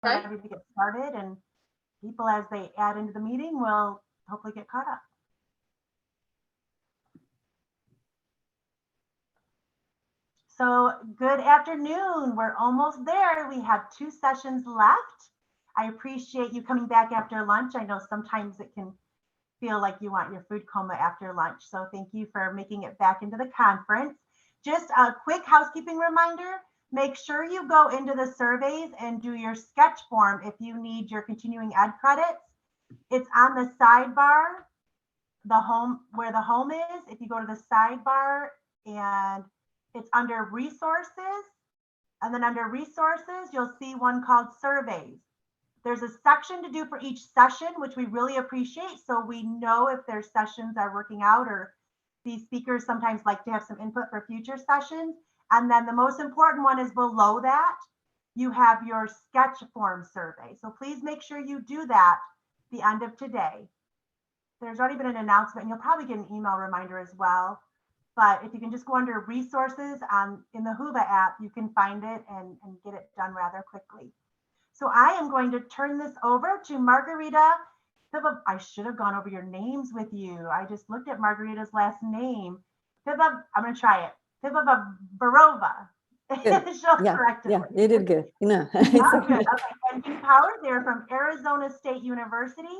we're ready to get started, and people as they add into the meeting will hopefully get caught up. So good afternoon. We're almost there. We have 2 sessions left. I appreciate you coming back after lunch. I know sometimes it can feel like you want your food coma after lunch. So thank you for making it back into the conference. Just a quick housekeeping reminder. Make sure you go into the surveys and do your sketch form if you need your continuing ed credits. It's on the sidebar, the home, where the home is. If you go to the sidebar and it's under resources, and then under resources, you'll see one called surveys. There's a section to do for each session, which we really appreciate. So we know if their sessions are working out, or these speakers sometimes like to have some input for future sessions. And then the most important one is below that, you have your sketch form survey. So please make sure you do that at the end of today. There's already been an announcement, and you'll probably get an email reminder as well. But if you can just go under resources in the Whova app, you can find it and get it done rather quickly. So I am going to turn this over to Margarita. I should have gone over your names with you. I just looked at Margarita's last name. I'm going to try it. Barova. Yeah, you did good. No, good. Okay. And Jean Powers, they're from Arizona State University,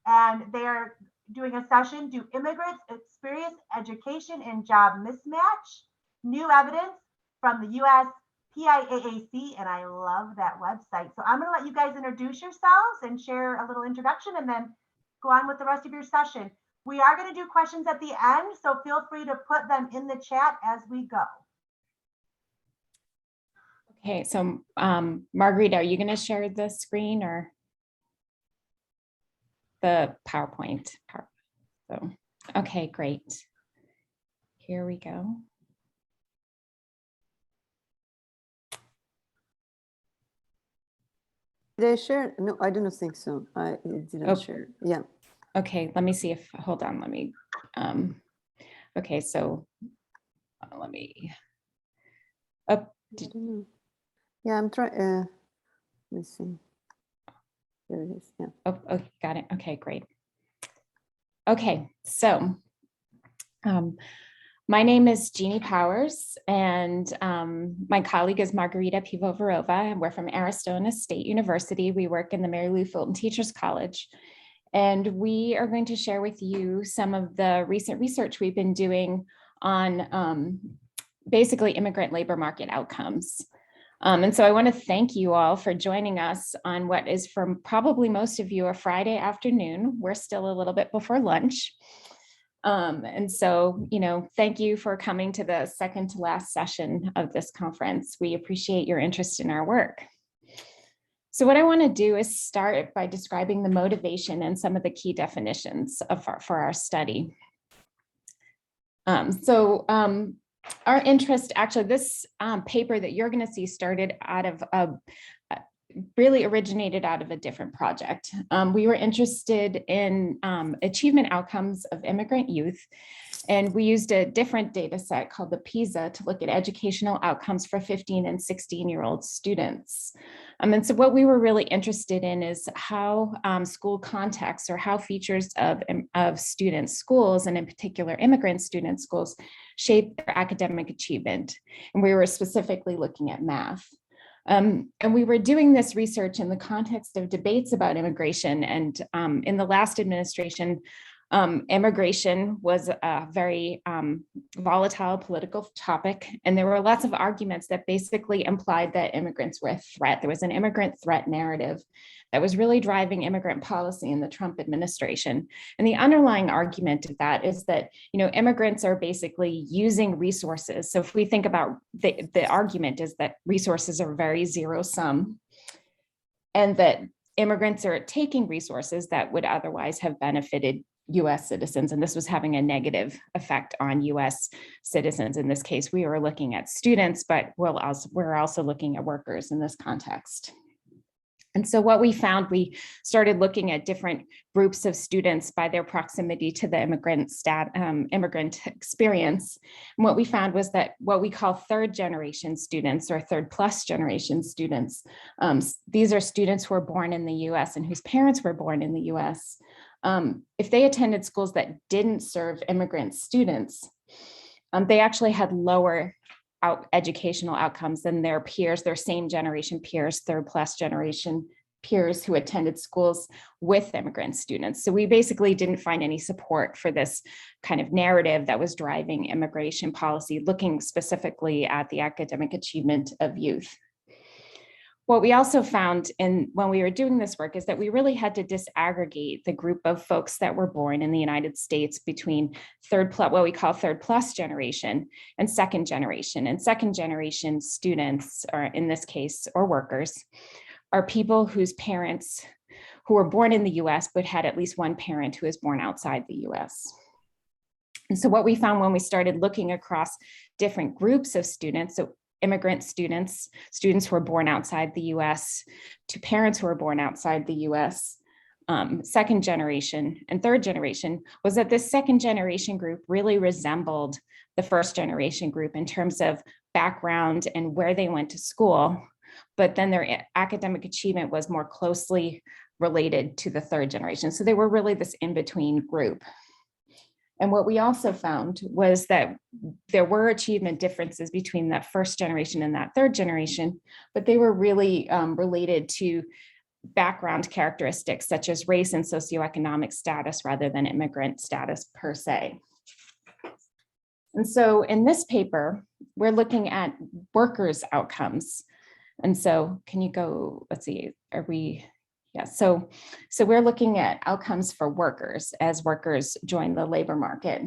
and they are doing a session, Do Immigrants Experience Education and Job Mismatch? New Evidence from the U.S. PIAAC, and I love that website. So I'm going to let you guys introduce yourselves and share a little introduction, and then go on with the rest of your session. We are going to do questions at the end, so feel free to put them in the chat as we go. Okay, so Margarita, are you going to share the screen or the PowerPoint? So, okay, great. Here we go. Did I share? No, I don't think so. I didn't share. Yeah. Okay, let me see if, hold on, let me, okay, so let me, Yeah, I'm trying, let me see. There it is, yeah. Oh, okay, got it. Okay, great. Okay, so my name is Jeannie Powers, and my colleague is Margarita Pivovarova, and we're from Arizona State University. We work in the Mary Lou Fulton Teachers College, and we are going to share with you some of the recent research we've been doing on basically immigrant labor market outcomes. And so I want to thank you all for joining us on what is, for probably most of you, a Friday afternoon. We're still a little bit before lunch. And so, thank you for coming to the second to last session of this conference. We appreciate your interest in our work. So what I want to do is start by describing the motivation and some of the key definitions for our study. Our interest, actually, this paper that you're going to see started out of really originated out of a different project. We were interested in achievement outcomes of immigrant youth, and we used a different data set called the PISA to look at educational outcomes for 15 and 16-year-old students. And so what we were really interested in is how school contexts, or how features of students' schools, and in particular immigrant student schools, shape their academic achievement. And we were specifically looking at math. And we were doing this research in the context of debates about immigration. And in the last administration, immigration was a very volatile political topic. And there were lots of arguments that basically implied that immigrants were a threat. There was an immigrant threat narrative that was really driving immigrant policy in the Trump administration. And the underlying argument of that is that, immigrants are basically using resources. So if we think about the argument is that resources are very zero sum, and that immigrants are taking resources that would otherwise have benefited US citizens, and this was having a negative effect on US citizens. In this case, we were looking at students, but we're also looking at workers in this context. And so what we found, we started looking at different groups of students by their proximity to the immigrant experience. And what we found was that what we call third generation students or third plus generation students, these are students who were born in the US and whose parents were born in the US. If they attended schools that didn't serve immigrant students, they actually had lower educational outcomes than their peers, their same generation peers, third plus generation peers who attended schools with immigrant students. So we basically didn't find any support for this kind of narrative that was driving immigration policy, looking specifically at the academic achievement of youth. What we also found when we were doing this work is that we really had to disaggregate the group of folks that were born in the United States between what we call third plus generation and second generation. And second generation students, or in this case, or workers, are people whose parents who were born in the US but had at least one parent who was born outside the US. And so what we found when we started looking across different groups of students, so immigrant students, students who were born outside the US, to parents who were born outside the US, second generation and third generation, was that this second generation group really resembled the first generation group in terms of background and where they went to school, but then their academic achievement was more closely related to the third generation. So they were really this in-between group. And what we also found was that there were achievement differences between that first generation and that third generation, but they were really related to background characteristics such as race and socioeconomic status rather than immigrant status per se. And so in this paper, we're looking at workers' outcomes. And so can you go, let's see, are we? Yeah, so we're looking at outcomes for workers as workers join the labor market.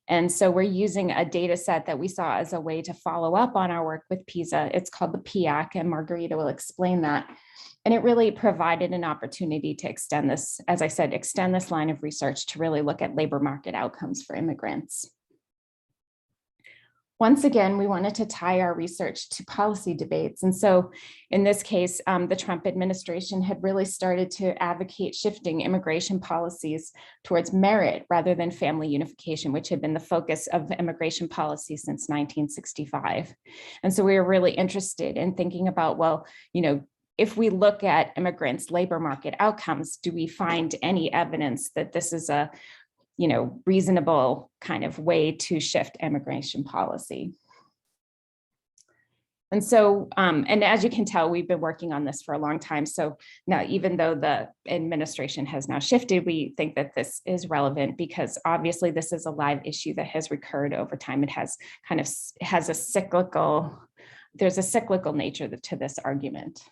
And so we're using a data set that we saw as a way to follow up on our work with PISA. It's called the PIAC, and Margarita will explain that. And it really provided an opportunity to extend this, as I said, extend this line of research to really look at labor market outcomes for immigrants. Once again, we wanted to tie our research to policy debates. And so in this case, the Trump administration had really started to advocate shifting immigration policies towards merit rather than family unification, which had been the focus of immigration policy since 1965. And so we were really interested in thinking about, well, if we look at immigrants' labor market outcomes, do we find any evidence that this is a reasonable kind of way to shift immigration policy? And so, and as you can tell, we've been working on this for a long time. So now, even though the administration has now shifted, we think that this is relevant because obviously this is a live issue that has recurred over time. It has a cyclical, there's a cyclical nature to this argument.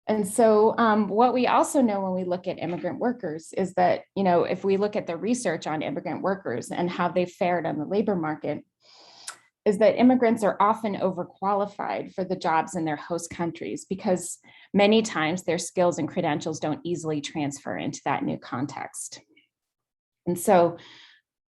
And so what we also know when we look at immigrant workers is that, if we look at the research on immigrant workers and how they fared on the labor market, is that immigrants are often overqualified for the jobs in their host countries because many times their skills and credentials don't easily transfer into that new context. And so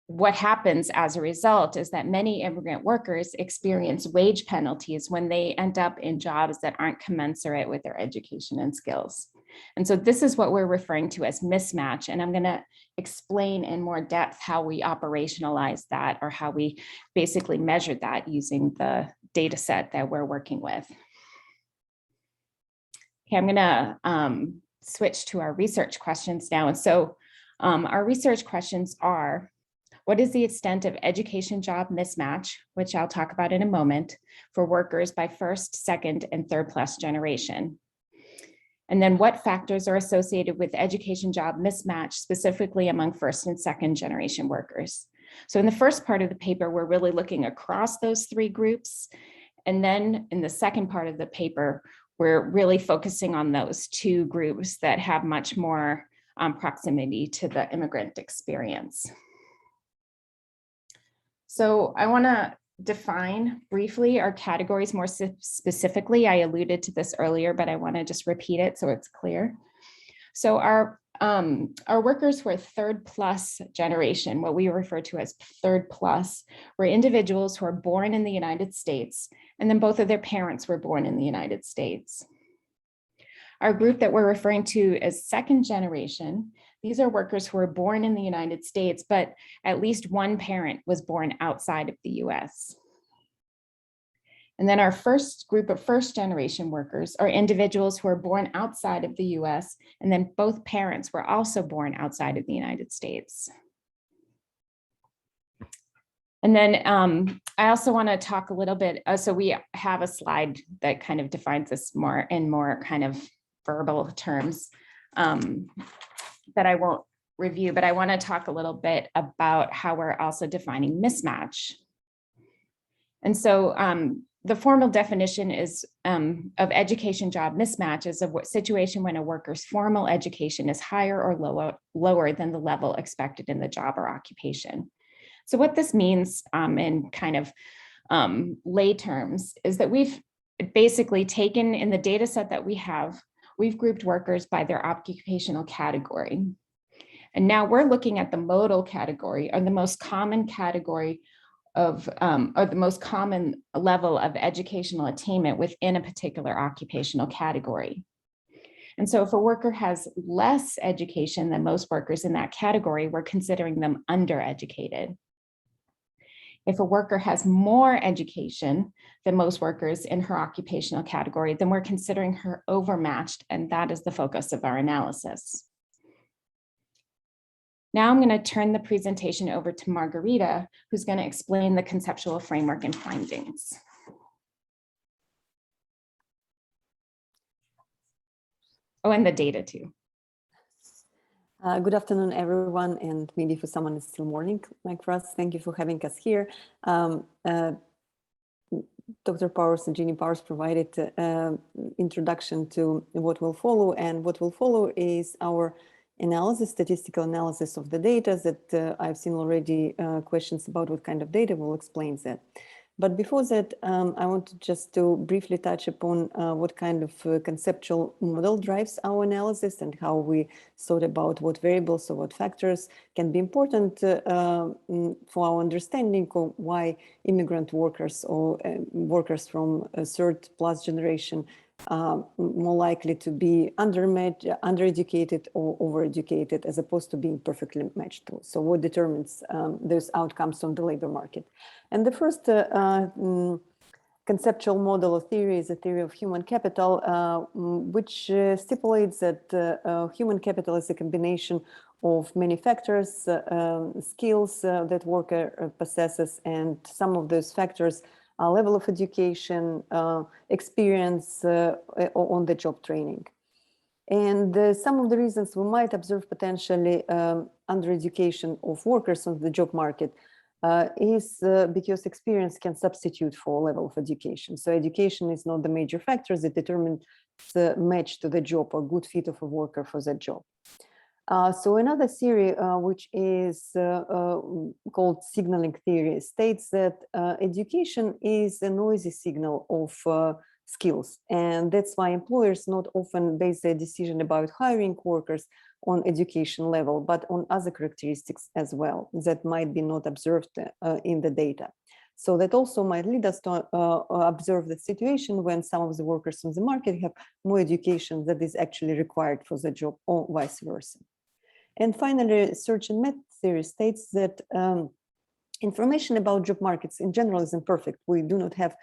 what happens as a result is that many immigrant workers experience wage penalties when they end up in jobs that aren't commensurate with their education and skills. And so this is what we're referring to as mismatch. And I'm going to explain in more depth how we operationalize that, or how we basically measure that using the data set that we're working with. Okay, I'm going to switch to our research questions now. And so our research questions are, what is the extent of education job mismatch, which I'll talk about in a moment, for workers by first, second, and third plus generation? And then what factors are associated with education job mismatch, specifically among first and second generation workers? So in the first part of the paper, we're really looking across those three groups. And then in the second part of the paper, we're really focusing on those two groups that have much more proximity to the immigrant experience. So I want to define briefly our categories more specifically. I alluded to this earlier, but I want to just repeat it so it's clear. So our workers who are third plus generation, what we refer to as third plus, were individuals who are born in the United States, and then both of their parents were born in the United States. Our group that we're referring to as second generation, these are workers who were born in the United States, but at least one parent was born outside of the US. And then our first group of first generation workers are individuals who are born outside of the US, and then both parents were also born outside of the United States. And then I also want to talk a little bit, so we have a slide that kind of defines this more in more kind of verbal terms that I won't review, but I want to talk a little bit about how we're also defining mismatch. And so the formal definition is of education job mismatch is a situation when a worker's formal education is higher or lower than the level expected in the job or occupation. So what this means in kind of lay terms is that we've basically taken in the data set that we have, we've grouped workers by their occupational category. And now we're looking at the modal category, or the most common category of, or the most common level of educational attainment within a particular occupational category. And so if a worker has less education than most workers in that category, we're considering them undereducated. If a worker has more education than most workers in her occupational category, then we're considering her overmatched, and that is the focus of our analysis. Now I'm going to turn the presentation over to Margarita, who's going to explain the conceptual framework and findings. Oh, and the data too. Good afternoon, everyone, and maybe for someone it's still morning, like for us. Thank you for having us here. Dr. Powers and Jeannie Powers provided introduction to what will follow, and what will follow is our analysis, statistical analysis of the data that I've seen already questions about what kind of data. We'll explain that. But before that, I want just to briefly touch upon what kind of conceptual model drives our analysis and how we thought about what variables or what factors can be important for our understanding of why immigrant workers or workers from a third plus generation more likely to be undereducated or overeducated as opposed to being perfectly matched to. So what determines those outcomes on the labor market? And the first conceptual model or theory is a theory of human capital, which stipulates that human capital is a combination of many factors, skills that worker possesses, and some of those factors level of education, experience on the job training. And some of the reasons we might observe potentially undereducation of workers on the job market is because experience can substitute for level of education. So education is not the major factor that determines the match to the job or good fit of a worker for that job. So another theory, which is called signaling theory, states that education is a noisy signal of skills. And that's why employers not often base their decision about hiring workers on education level, but on other characteristics as well that might be not observed in the data. So that also might lead us to observe the situation when some of the workers on the market have more education that is actually required for the job, or vice versa. And finally, search and match theory states that information about job markets in general is imperfect. We do not have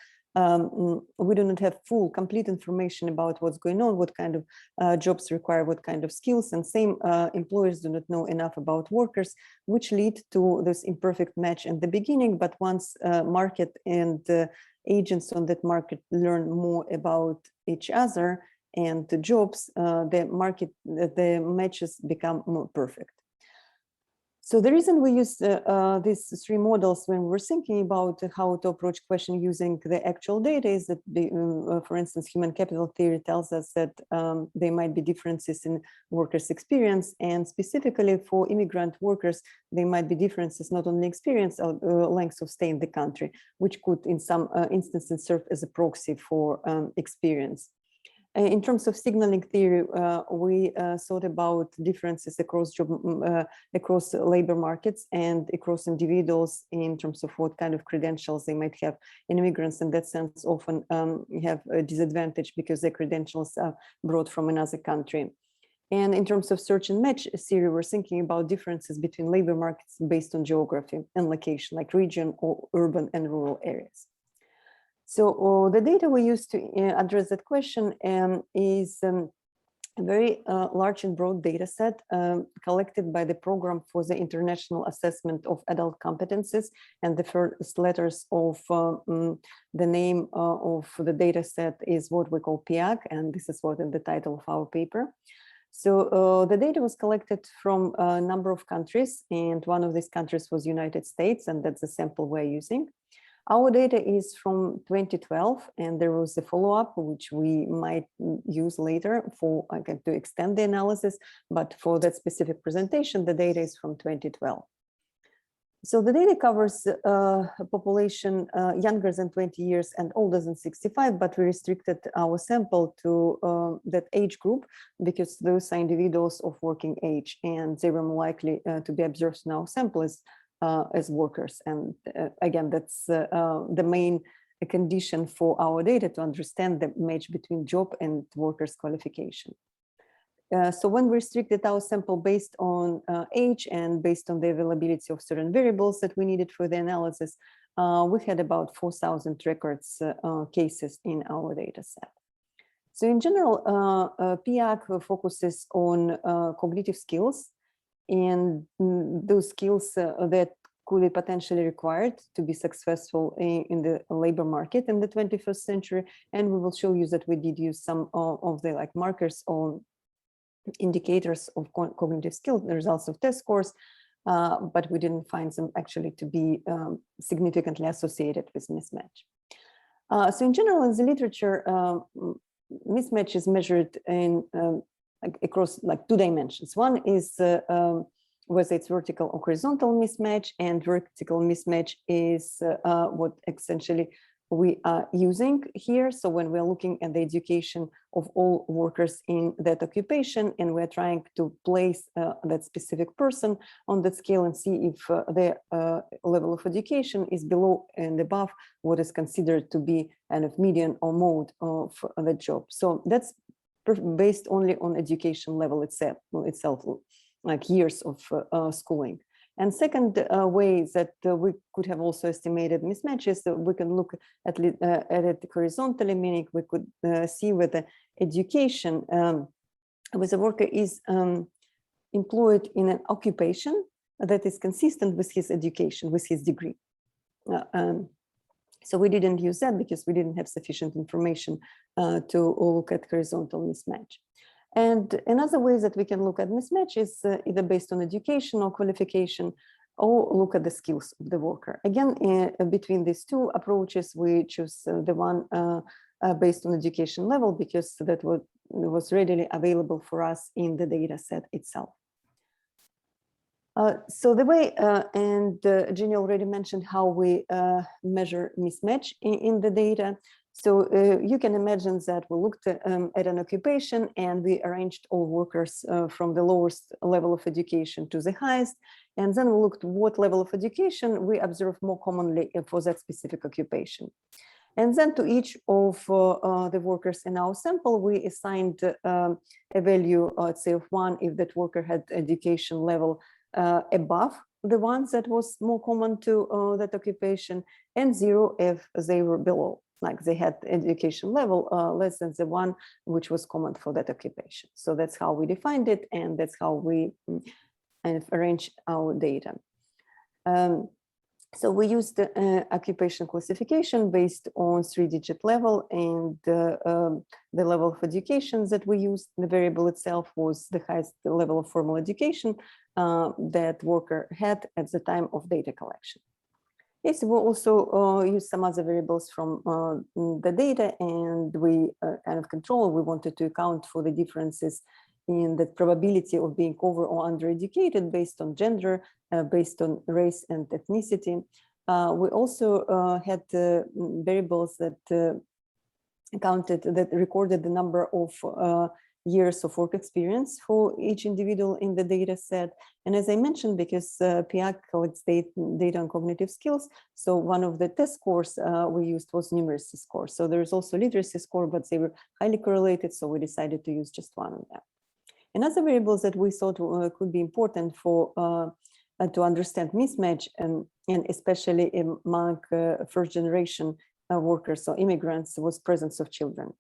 full, complete information about what's going on, what kind of jobs require what kind of skills, and same employers do not know enough about workers, which lead to this imperfect match in the beginning. But once market and agents on that market learn more about each other and the jobs, the matches become more perfect. So the reason we use these three models when we're thinking about how to approach question using the actual data is that, for instance, human capital theory tells us that there might be differences in workers' experience, and specifically for immigrant workers, there might be differences not only experience or length of stay in the country, which could in some instances serve as a proxy for experience. In terms of signaling theory, we thought about differences across across labor markets and across individuals in terms of what kind of credentials they might have. And immigrants, in that sense, often have a disadvantage because their credentials are brought from another country. And in terms of search and match theory, we're thinking about differences between labor markets based on geography and location, like region or urban and rural areas. So the data we use to address that question is a very large and broad data set collected by the Program for the International Assessment of Adult Competencies. And the first letters of the name of the data set is what we call PIAC, and this is what in the title of our paper. So the data was collected from a number of countries, and one of these countries was United States, and that's the sample we're using. Our data is from 2012, and there was a follow-up, which we might use later for to extend the analysis, but for that specific presentation, the data is from 2012. So the data covers a population younger than 20 years and older than 65, but we restricted our sample to that age group because those are individuals of working age, and they were more likely to be observed in our sample as workers. And again, that's the main condition for our data to understand the match between job and workers' qualification. So when we restricted our sample based on age and based on the availability of certain variables that we needed for the analysis, we had about 4,000 records cases in our data set. So in general, PIAC focuses on cognitive skills, and those skills that could be potentially required to be successful in the labor market in the 21st century. And we will show you that we did use some of the markers on indicators of cognitive skills, the results of test scores, but we didn't find them actually to be significantly associated with mismatch. So in general, in the literature, mismatch is measured in across two dimensions. One is whether it's vertical or horizontal mismatch, and vertical mismatch is what essentially we are using here. So when we're looking at the education of all workers in that occupation, and we're trying to place that specific person on that scale and see if their level of education is below and above what is considered to be kind of median or mode of the job. So that's based only on education level itself, like years of schooling. And second way that we could have also estimated mismatches, that we can look at it horizontally, meaning we could see whether education with a worker is employed in an occupation that is consistent with his education, with his degree. So we didn't use that because we didn't have sufficient information to look at horizontal mismatch. And another way that we can look at mismatch is either based on education or qualification, or look at the skills of the worker. Again, between these two approaches, we choose the one based on education level because that was readily available for us in the data set itself. So the way, and Jenny already mentioned how we measure mismatch in the data. So you can imagine that we looked at an occupation and we arranged all workers from the lowest level of education to the highest. And then we looked what level of education we observe more commonly for that specific occupation. And then to each of the workers in our sample, we assigned a value, let's say, of 1 if that worker had education level above the ones that was more common to that occupation, and 0 if they were below, like they had education level less than the one which was common for that occupation. So that's how we defined it, and that's how we kind of arrange our data. So we used the occupation classification based on 3-digit level, and the level of education that we used, the variable itself was the highest level of formal education that worker had at the time of data collection. Yes, we also use some other variables from the data, and we kind of control. We wanted to account for the differences in the probability of being over or undereducated based on gender, based on race and ethnicity. We also had variables that that recorded the number of years of work experience for each individual in the data set. And as I mentioned, because PIAC collects data on cognitive skills, so one of the test scores we used was numeracy score. So there's also literacy score, but they were highly correlated, so we decided to use just one of them. Another variables that we thought could be important for to understand mismatch, and especially among first generation workers or immigrants, was presence of children.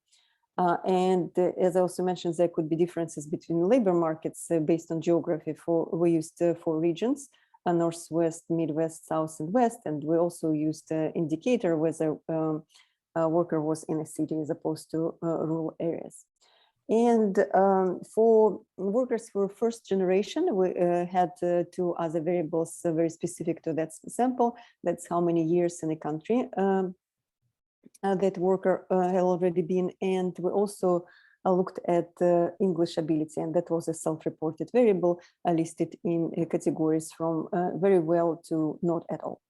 As I also mentioned, there could be differences between labor markets based on geography. We used 4 regions: Northwest, Midwest, South, and West. And we also used indicator whether a worker was in a city as opposed to rural areas. And for workers for first generation, we had 2 other variables very specific to that sample. That's how many years in a country that worker had already been. And we also looked at English ability, and that was a self-reported variable listed in categories from very well to not at all.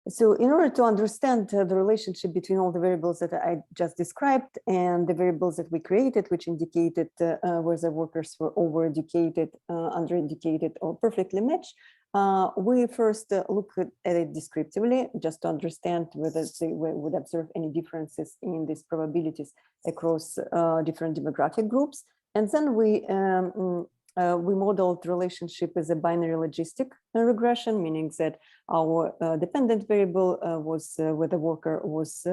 So in order to understand the relationship between all the variables that I just described and the variables that we created, which indicated whether workers were overeducated, undereducated, or perfectly matched, we first looked at it descriptively, just to understand whether we would observe any differences in these probabilities across different demographic groups. And then we modeled the relationship as a binary logistic regression, meaning that our dependent variable was whether worker was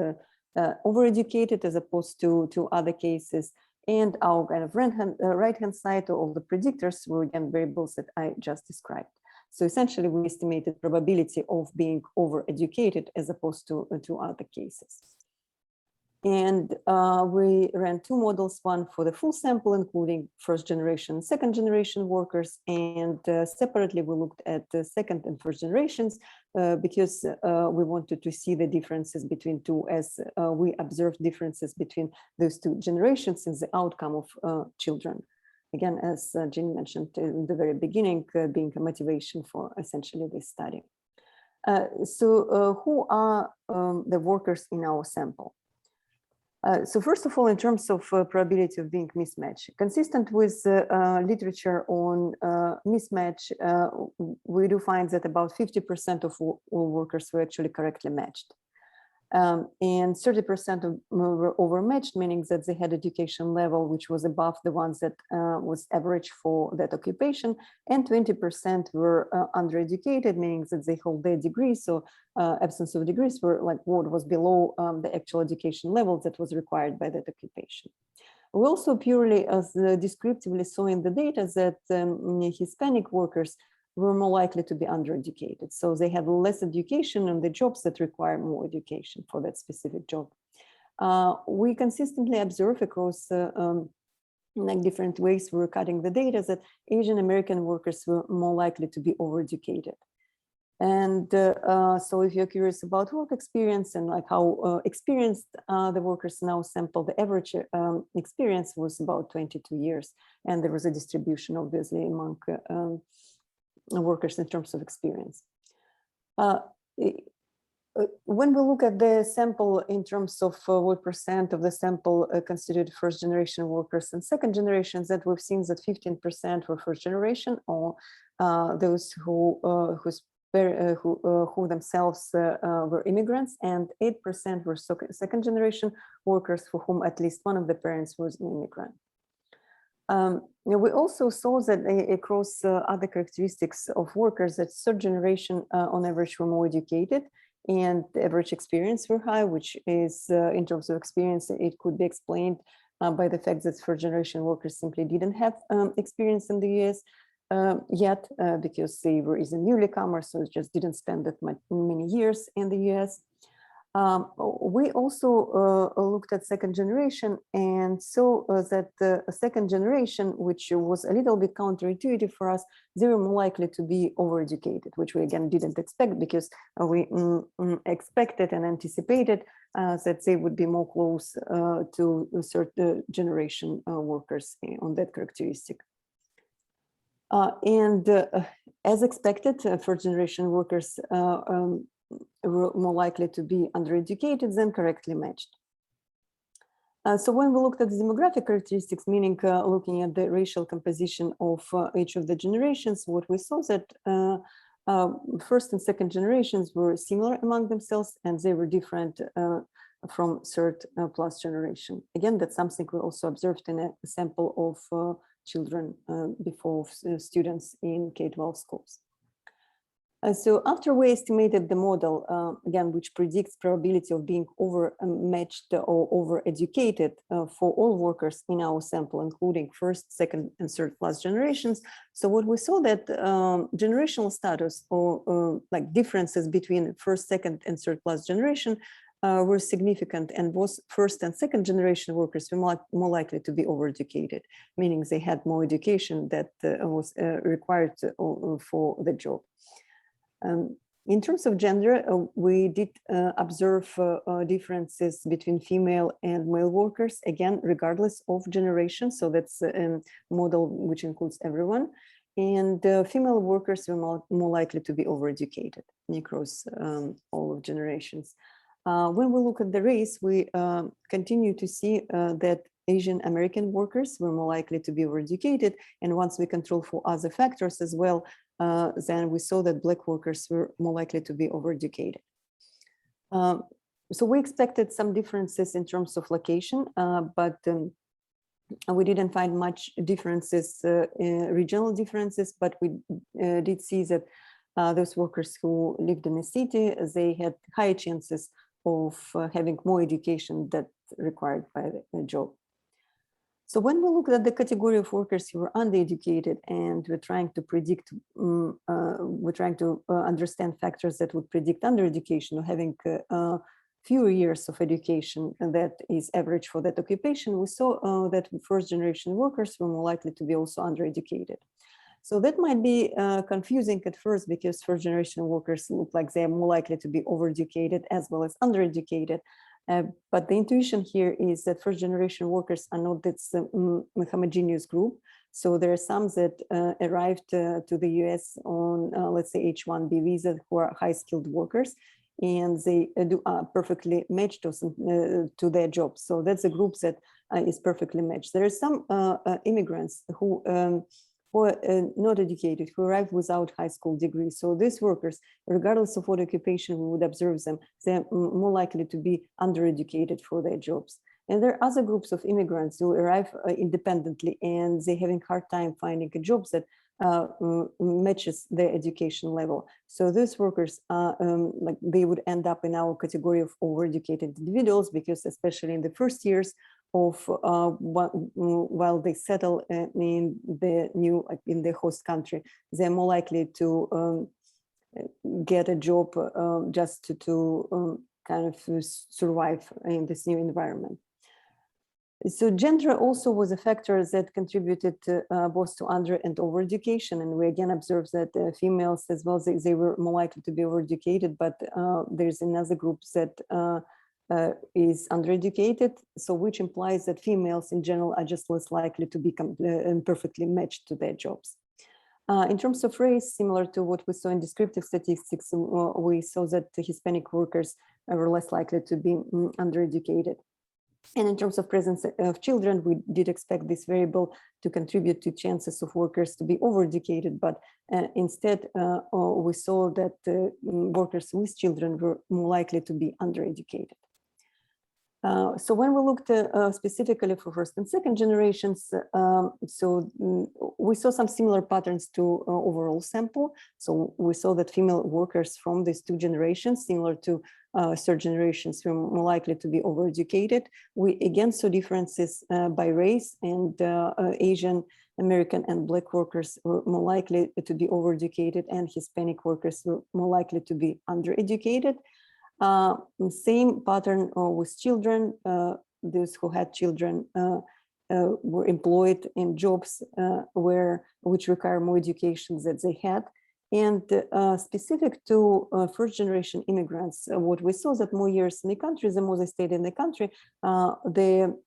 overeducated as opposed to other cases. And our kind of right-hand side of the predictors were again variables that I just described. So essentially, we estimated probability of being overeducated as opposed to other cases. And we ran 2 models, one for the full sample, including first generation, second generation workers. And separately, we looked at the second and first generations because we wanted to see the differences between 2, as we observed differences between those 2 generations in the outcome of children. Again, as Jenny mentioned in the very beginning, being a motivation for essentially this study. So who are the workers in our sample? So first of all, in terms of probability of being mismatched, consistent with literature on mismatch, we do find that about 50% of all workers were actually correctly matched. And 30% of were overmatched, meaning that they had education level which was above the ones that was average for that occupation, and 20% were undereducated, meaning that they hold their degrees. So absence of degrees were like what was below the actual education level that was required by that occupation. We also purely descriptively saw in the data that Hispanic workers were more likely to be undereducated. So they have less education in the jobs that require more education for that specific job. We consistently observe across like different ways we're cutting the data that Asian American workers were more likely to be overeducated. And so if you're curious about work experience and like how experienced the workers in our sample, the average experience was about 22 years. And there was a distribution obviously among workers in terms of experience. When we look at the sample in terms of what percent of the sample considered first generation workers and second generations, that we've seen that 15% were first generation, or those who themselves were immigrants, and 8% were second generation workers for whom at least one of the parents was an immigrant. We also saw that across other characteristics of workers, that third generation on average were more educated and the average experience were high, which is in terms of experience, it could be explained by the fact that first generation workers simply didn't have experience in the US yet because they were either newcomers, so just didn't spend that many years in the US. We also looked at second generation and saw that the second generation, which was a little bit counterintuitive for us, they were more likely to be overeducated, which we again didn't expect because we expected and anticipated that they would be more close to third generation workers on that characteristic. And as expected, first generation workers were more likely to be undereducated than correctly matched. So when we looked at the demographic characteristics, meaning looking at the racial composition of each of the generations, what we saw that first and second generations were similar among themselves, and they were different from third plus generation. Again, that's something we also observed in a sample of children before students in K-12 schools. So after we estimated the model, again, which predicts probability of being overmatched or overeducated for all workers in our sample, including first, second, and third plus generations. So what we saw that generational status or like differences between first, second, and third plus generation were significant, and both first and second generation workers were more likely to be overeducated, meaning they had more education that was required for the job. In terms of gender, we did observe differences between female and male workers, again, regardless of generation. So that's a model which includes everyone. And female workers were more likely to be overeducated across all of generations. When we look at the race, we continue to see that Asian American workers were more likely to be overeducated. And once we control for other factors as well, then we saw that Black workers were more likely to be overeducated. So we expected some differences in terms of location, but we didn't find much differences, regional differences, but we did see that those workers who lived in a city, they had higher chances of having more education that required by the job. So when we look at the category of workers who were undereducated, and we're trying to predict, understand factors that would predict undereducation or having fewer years of education, and that is average for that occupation, we saw that first generation workers were more likely to be also undereducated. So that might be confusing at first, because first generation workers look like they are more likely to be overeducated as well as undereducated. But the intuition here is that first generation workers are not this homogeneous group. So there are some that arrived to the US on, let's say, H-1B visa, who are high skilled workers, and they are perfectly matched to their jobs. So that's a group that is perfectly matched. There are some immigrants who are not educated, who arrive without high school degrees. So these workers, regardless of what occupation we would observe them, they're more likely to be undereducated for their jobs. And there are other groups of immigrants who arrive independently, and they're having a hard time finding a job that matches their education level. So these workers are like they would end up in our category of overeducated individuals, because especially in the first years of while they settle in the host country, they're more likely to get a job just to kind of survive in this new environment. So gender also was a factor that contributed both to under and overeducation, and we again observed that females as well, they were more likely to be overeducated, but there's another group that is undereducated, so which implies that females in general are just less likely to be perfectly matched to their jobs. In terms of race, similar to what we saw in descriptive statistics, we saw that Hispanic workers were less likely to be undereducated. And in terms of presence of children, we did expect this variable to contribute to chances of workers to be overeducated, but instead we saw that workers with children were more likely to be undereducated. So when we looked specifically for first and second generations, we saw some similar patterns to overall sample. So we saw that female workers from these two generations, similar to third generations, were more likely to be overeducated. We again saw differences by race, and Asian American and Black workers were more likely to be overeducated, and Hispanic workers were more likely to be undereducated. Same pattern with children. Those who had children were employed in jobs which require more education than they had. And specific to first generation immigrants, what we saw that more years in the country, the more they stayed in the country, the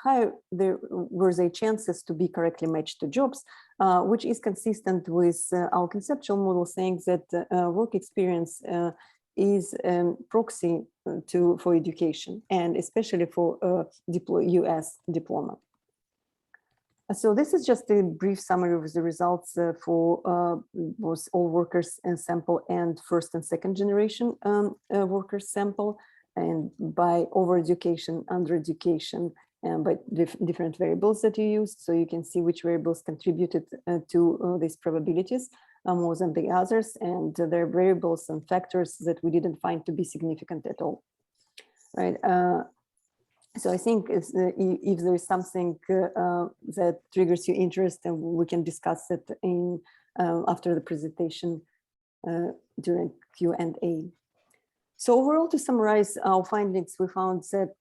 higher there were their chances to be correctly matched to jobs, which is consistent with our conceptual model saying that work experience is proxy for education, and especially for US diploma. So this is just a brief summary of the results for both all workers sample and first and second generation workers sample, and by overeducation, undereducation, and by different variables that you used. So you can see which variables contributed to these probabilities more than the others, and there are variables and factors that we didn't find to be significant at all, right? So I think if there is something that triggers your interest, and we can discuss it in after the presentation during Q&A. So overall, to summarize our findings, we found that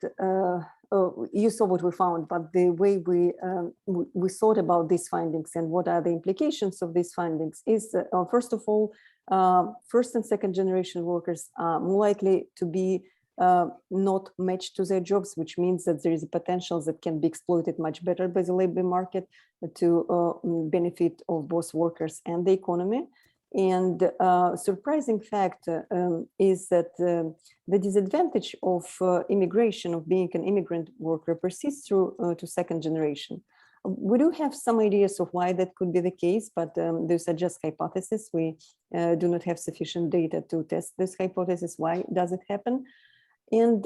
you saw what we found, but the way we thought about these findings and what are the implications of these findings is, first of all, first and second generation workers are more likely to be not matched to their jobs, which means that there is a potential that can be exploited much better by the labor market to benefit of both workers and the economy. And surprising fact is that the disadvantage of immigration, of being an immigrant worker, persists through to second generation. We do have some ideas of why that could be the case, but those are just hypotheses. We do not have sufficient data to test this hypothesis. Why does it happen? And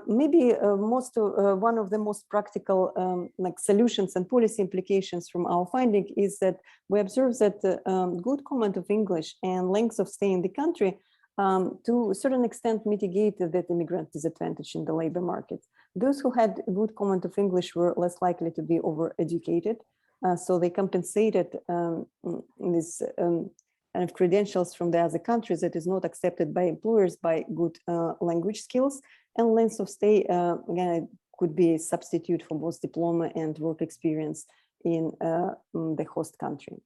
maybe one of the most practical like solutions and policy implications from our finding is that we observe that good command of English and length of stay in the country to a certain extent mitigated that immigrant disadvantage in the labor market. Those who had good command of English were less likely to be overeducated, so they compensated this kind of credentials from the other countries that is not accepted by employers by good language skills, and length of stay again could be a substitute for both diploma and work experience in the host country.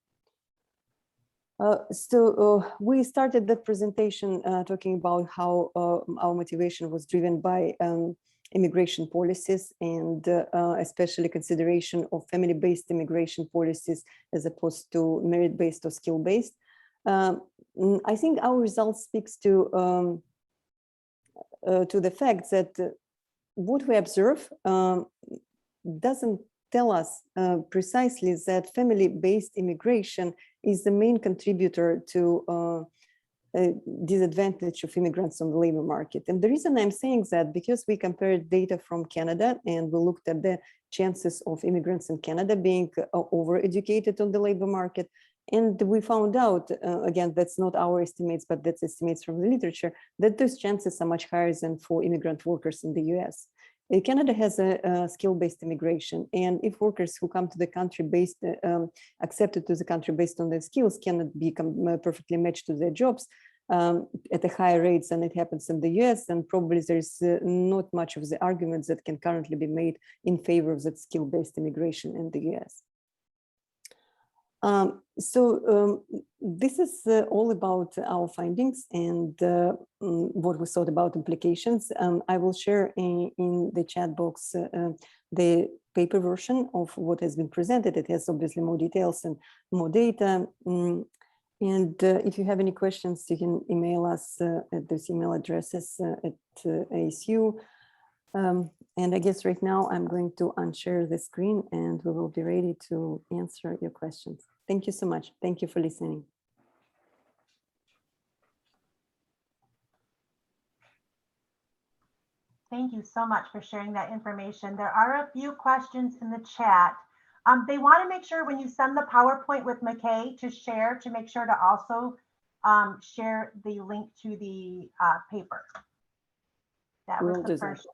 So we started that presentation talking about how our motivation was driven by immigration policies, and especially consideration of family-based immigration policies as opposed to merit-based or skill-based. I think our results speaks to the fact that what we observe doesn't tell us precisely that family-based immigration is the main contributor to disadvantage of immigrants on the labor market. And the reason I'm saying that, because we compared data from Canada and we looked at the chances of immigrants in Canada being overeducated on the labor market. And we found out, again, that's not our estimates, but that's estimates from the literature, that those chances are much higher than for immigrant workers in the US. Canada has a skill-based immigration, and if workers who come to the country based, accepted to the country based on their skills cannot become perfectly matched to their jobs at a higher rates than it happens in the US, then probably there's not much of the arguments that can currently be made in favor of that skill-based immigration in the US. This is all about our findings and what we thought about implications. I will share in the chat box the paper version of what has been presented. It has obviously more details and more data. And if you have any questions, you can email us at those email addresses at ASU. And I guess right now I'm going to unshare the screen and we will be ready to answer your questions. Thank you so much. Thank you for listening. Thank you so much for sharing that information. There are a few questions in the chat. They want to make sure when you send the PowerPoint with McKay to share, to make sure to also share the link to the paper. That was the first.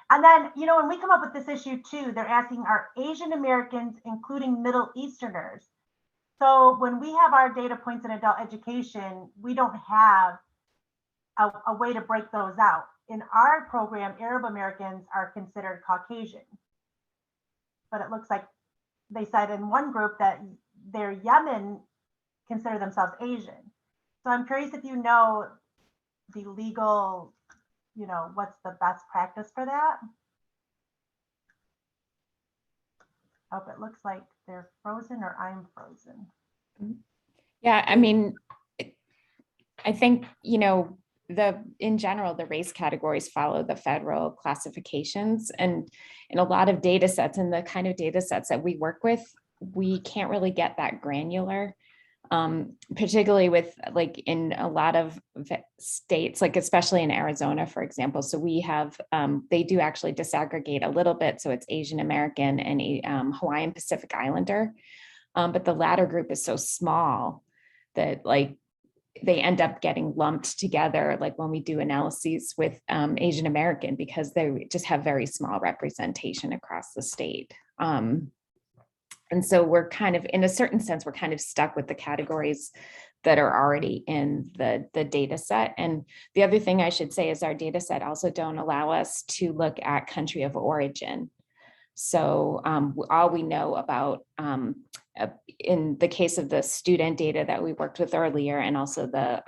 And then, you know, when we come up with this issue too, they're asking, are Asian Americans, including Middle Easterners? So when we have our data points in adult education, we don't have a way to break those out. In our program, Arab Americans are considered Caucasian. But it looks like they said in one group that their Yemen consider themselves Asian. So I'm curious if you know the legal, you know, what's the best practice for that? Oh, it looks like they're frozen or I'm frozen. Yeah, I mean, I think, you know, in general, the race categories follow the federal classifications, and in a lot of data sets and the kind of data sets that we work with, we can't really get that granular, particularly with like in a lot of states, like especially in Arizona, for example. So we have, they do actually disaggregate a little bit. So it's Asian American and Hawaiian Pacific Islander. But the latter group is so small that like they end up getting lumped together, like when we do analyses with Asian American, because they just have very small representation across the state. And so we're kind of, in a certain sense, we're kind of stuck with the categories that are already in the data set. And the other thing I should say is our data set also don't allow us to look at country of origin. So all we know about, in the case of the student data that we worked with earlier, and also the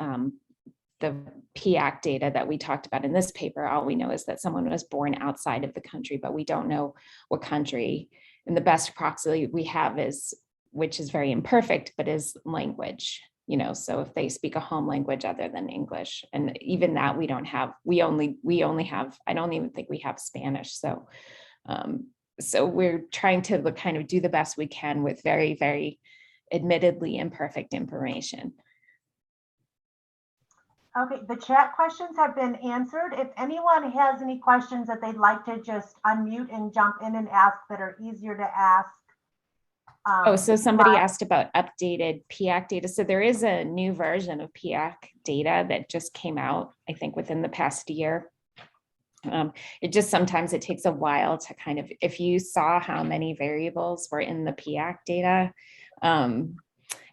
PAC data that we talked about in this paper, all we know is that someone was born outside of the country, but we don't know what country. And the best proxy we have is, which is very imperfect, but is language. You know, so if they speak a home language other than English, and even that we don't have, we only have, I don't even think we have Spanish. So, so we're trying to kind of do the best we can with very, very admittedly imperfect information. Okay, the chat questions have been answered. If anyone has any questions that they'd like to just unmute and jump in and ask that are easier to ask. So somebody asked about updated PAC data. So there is a new version of PAC data that just came out, I think within the past year. It just, sometimes it takes a while to kind of, if you saw how many variables were in the PAC data,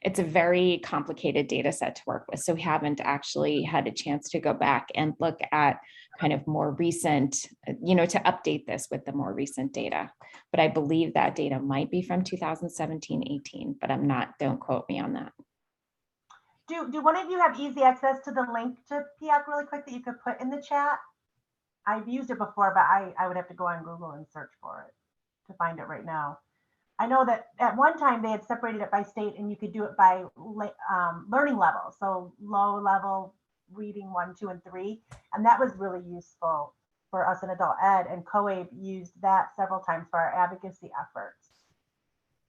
it's a very complicated data set to work with. So we haven't actually had a chance to go back and look at kind of more recent, you know, to update this with the more recent data. But I believe that data might be from 2017-18, but I'm not, don't quote me on that. Do one of you have easy access to the link to PAC really quick that you could put in the chat? I've used it before, but I would have to go on Google and search for it to find it right now. I know that at one time they had separated it by state, and you could do it by learning level. So low level reading 1, 2, and 3. And that was really useful for us in adult ed. And COABE used that several times for our advocacy efforts.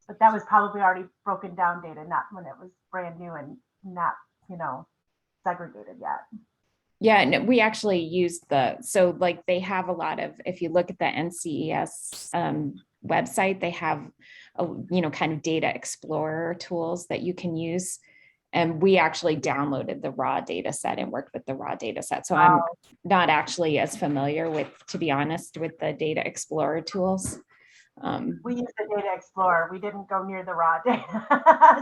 But that was probably already broken down data, not when it was brand new and not, you know, segregated yet. Yeah, no, we actually used so like they have a lot of, if you look at the NCES website, they have, you know, kind of data explorer tools that you can use. And we actually downloaded the raw data set and worked with the raw data set. So I'm not actually as familiar with, to be honest, with the data explorer tools. We used the data explorer. We didn't go near the raw data.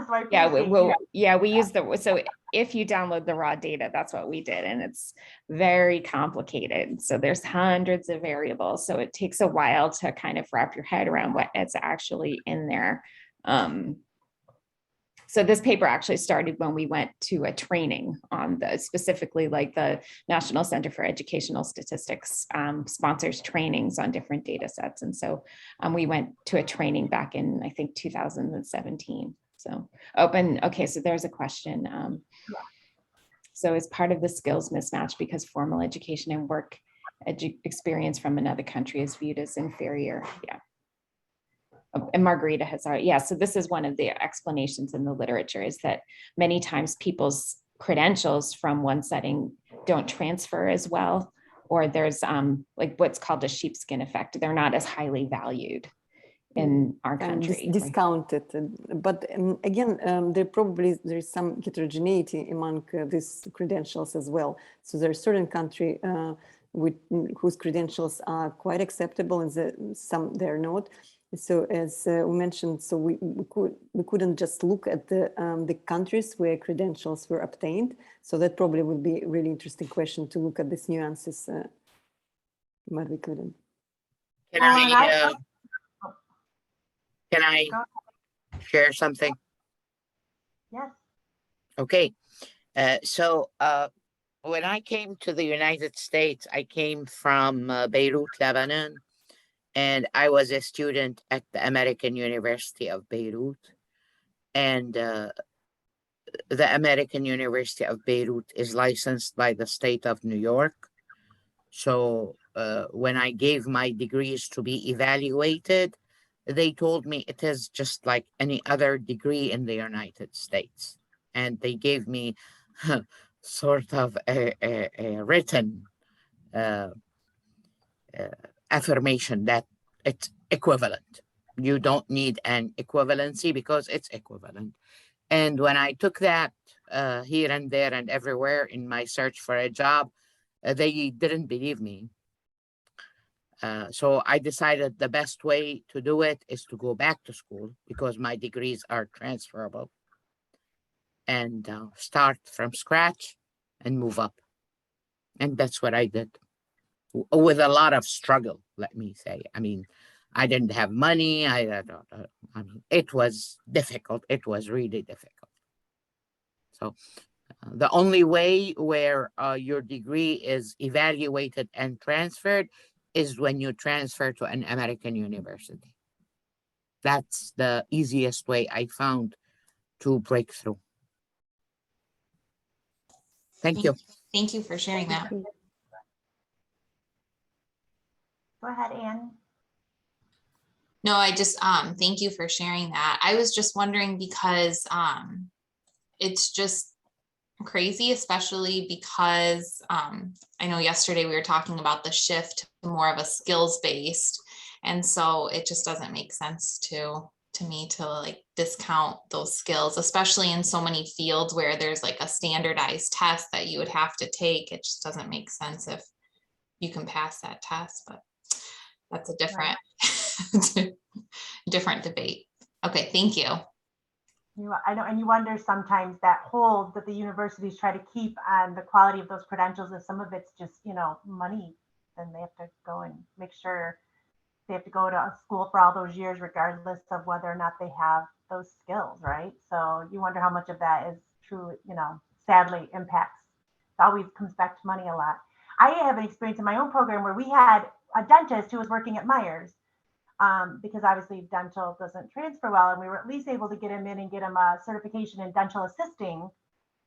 So we use so if you download the raw data, that's what we did. And it's very complicated. So there's hundreds of variables. So it takes a while to kind of wrap your head around what is actually in there. So this paper actually started when we went to a training on specifically like the National Center for Educational Statistics sponsors trainings on different data sets. And so we went to a training back in, I think, 2017. So okay, so there's a question. So as part of the skills mismatch, because formal education and work experience from another country is viewed as inferior. Yeah. And Margarita has already, so this is one of the explanations in the literature, is that many times people's credentials from one setting don't transfer as well, or there's like what's called a sheepskin effect. They're not as highly valued in our country. Discounted. But again, there's some heterogeneity among these credentials as well. So there's certain country whose credentials are quite acceptable, and some they're not. So as we mentioned, so we couldn't just look at the countries where credentials were obtained. So that probably would be a really interesting question to look at these nuances, but we couldn't. Can I share something? Yes. Okay. So when I came to the United States, I came from Beirut, Lebanon. And I was a student at the American University of Beirut. And the American University of Beirut is licensed by the state of New York. So when I gave my degrees to be evaluated, they told me it is just like any other degree in the United States. And they gave me sort of a written affirmation that it's equivalent. You don't need an equivalency because it's equivalent. And when I took that here and there and everywhere in my search for a job, they didn't believe me. So I decided the best way to do it is to go back to school because my degrees are transferable, and start from scratch and move up. And that's what I did with a lot of struggle, let me say. I mean, I didn't have money. I mean, it was difficult. It was really difficult. So the only way where your degree is evaluated and transferred is when you transfer to an American university. That's the easiest way I found to break through. Thank you. Thank you for sharing that. Go ahead, Anne. No, I just thank you for sharing that. I was just wondering because it's just crazy, especially because I know yesterday we were talking about the shift to more of a skills based, and so it just doesn't make sense to me to like discount those skills, especially in so many fields where there's like a standardized test that you would have to take. It just doesn't make sense if you can pass that test, but that's a different different debate. Okay, thank you. I know, and you wonder sometimes that hold that the universities try to keep on the quality of those credentials, and some of it's just, you know, money. Then they have to go and make sure they have to go to a school for all those years, regardless of whether or not they have those skills, right? So you wonder how much of that is true, you know, sadly impacts. It always comes back to money a lot. I have an experience in my own program where we had a dentist who was working at Myers. Because obviously dental doesn't transfer well, and we were at least able to get him in and get him a certification in dental assisting,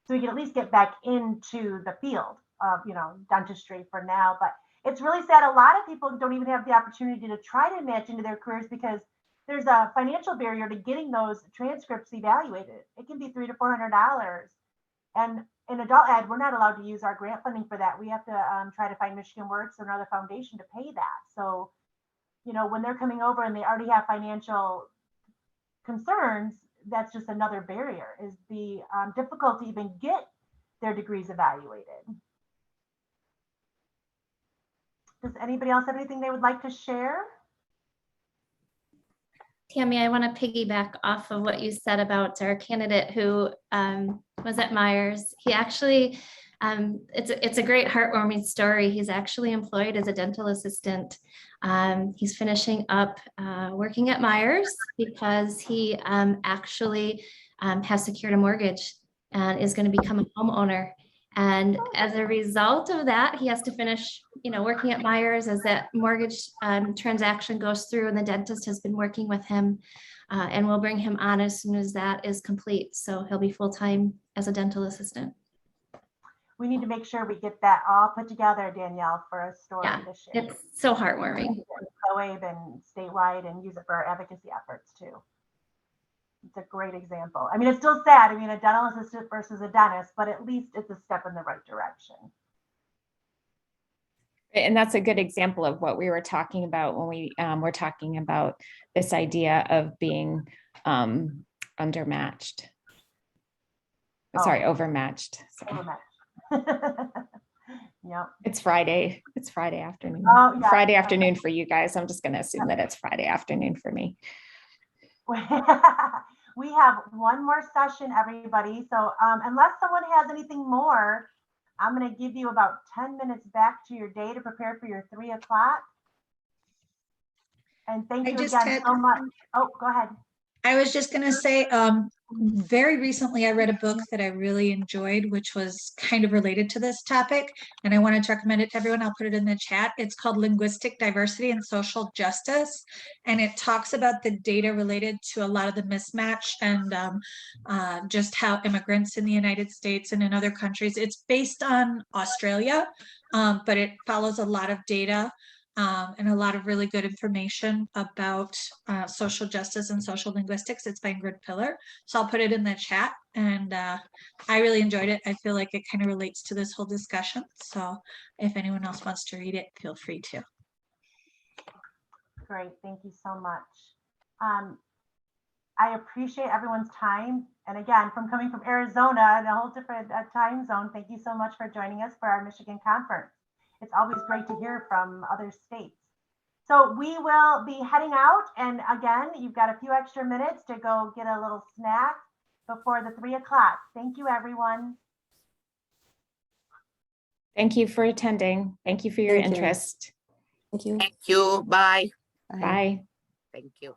so we could at least get back into the field of, you know, dentistry for now. But it's really sad. A lot of people don't even have the opportunity to try to match into their careers because there's a financial barrier to getting those transcripts evaluated. It can be $300 to $400, and in adult ed, we're not allowed to use our grant funding for that. We have to try to find Michigan Works or another foundation to pay that. So, you know, when they're coming over and they already have financial concerns, that's just another barrier, is the difficulty to even get their degrees evaluated. Does anybody else have anything they would like to share? Tammy, I want to piggyback off of what you said about our candidate who was at Myers. He actually, it's a great heartwarming story. He's actually employed as a dental assistant. He's finishing up working at Myers because he actually has secured a mortgage and is going to become a homeowner. And as a result of that, he has to finish, you know, working at Myers as that mortgage transaction goes through, and the dentist has been working with him and will bring him on as soon as that is complete. So he'll be full-time as a dental assistant. We need to make sure we get that all put together, Danielle, for a story Yeah, to share. it's so heartwarming. COAB and statewide, and use it for our advocacy efforts too. It's a great example. I mean, it's still sad. I mean, a dental assistant versus a dentist, but at least it's a step in the right direction. And that's a good example of what we were talking about when we were talking about this idea of being undermatched. Sorry, overmatched. Yep. It's Friday. It's Friday afternoon. Oh, yeah. Friday afternoon for you guys. I'm just going to assume that it's Friday afternoon for me. We have one more session, everybody. So unless someone has anything more, I'm going to give you about 10 minutes back to your day to prepare for your 3 o'clock. And thank you again so much. Oh, go ahead. I was just going to say, very recently I read a book that I really enjoyed, which was kind of related to this topic, and I wanted to recommend it to everyone. I'll put it in the chat. It's called Linguistic Diversity and Social Justice, and it talks about the data related to a lot of the mismatch and just how immigrants in the United States and in other countries, it's based on Australia, but it follows a lot of data and a lot of really good information about social justice and social linguistics. It's by Ingrid Pillar. So I'll put it in the chat, and I really enjoyed it. I feel like it kind of relates to this whole discussion. So if anyone else wants to read it, feel free to. Great, thank you so much. I appreciate everyone's time. And again, coming from Arizona and a whole different time zone, thank you so much for joining us for our Michigan conference. It's always great to hear from other states. So we will be heading out. And again, you've got a few extra minutes to go get a little snack before the 3 o'clock. Thank you, everyone. Thank you for attending. Thank you for your Thank you. interest. Thank you. Thank you. Bye. Bye. Thank you.